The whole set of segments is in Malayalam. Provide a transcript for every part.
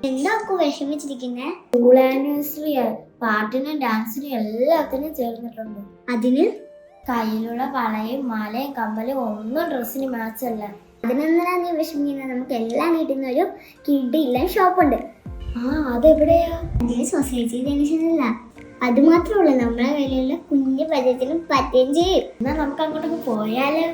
എന്താക്കും വിഷമിച്ചിരിക്കുന്നേ? സ്കൂൾ ആനിവേഴ്സറി പാട്ടിനും ഡാൻസിനും എല്ലാത്തിനും ചേർന്നിട്ടുണ്ട്. അതിന് കയ്യിലുള്ള വളയും മാലയും കമ്മലും ഒന്നും ഡ്രസ്സിന് മാച്ചല്ല. അതിനെന്തിനാ നീ വിഷമിക്കുന്നത്? നമുക്ക് എല്ലാം കിട്ടുന്ന ഒരു കിഡിയില്ല ഷോപ്പുണ്ട്. അതെവിടെയാ? അതിന് സൊസൈറ്റി ജംഗ്ഷനല്ല. അത് മാത്രമല്ല, നമ്മളെ കയ്യിലുള്ള കുഞ്ഞു ബജറ്റിനും പറ്റുകയും ചെയ്യും. എന്നാ നമുക്ക് അങ്ങോട്ടൊക്കെ പോയാലോ?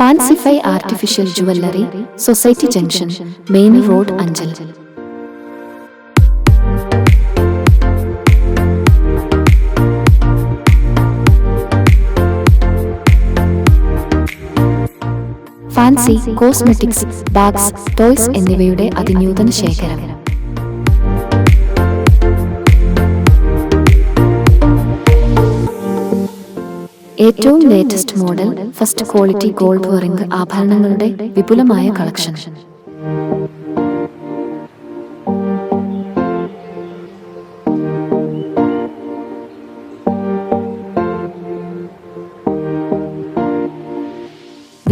Fancify artificial jewellery, society junction, main road, Anchal. Fancy, cosmetics, bags, toys എന്നിവയുടെ അതിനൂതന ശേഖരം. ഏറ്റവും latest model, first quality gold wearing ആഭരണങ്ങളുടെ വിപുലമായ കളക്ഷൻ.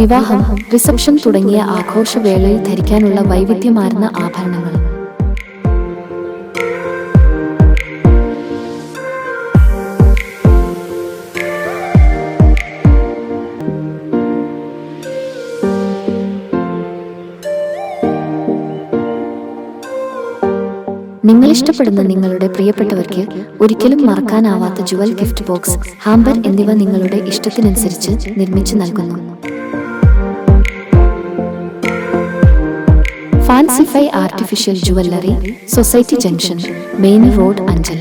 വിവാഹം, റിസപ്ഷൻ തുടങ്ങിയ ആഘോഷവേളയിൽ ധരിക്കാനുള്ള വൈവിധ്യമാർന്ന ആഭരണങ്ങൾ. നിങ്ങൾ ഇഷ്ടപ്പെടുന്ന നിങ്ങളുടെ പ്രിയപ്പെട്ടവർക്ക് ഒരിക്കലും മറക്കാനാവാത്ത ജുവൽ ഗിഫ്റ്റ് ബോക്സ്, ഹാമ്പർ എന്നിവ നിങ്ങളുടെ ഇഷ്ടത്തിനനുസരിച്ച് നിർമ്മിച്ചു നൽകുന്നു. Fancify artificial jewellery, society junction, main road, Anchal.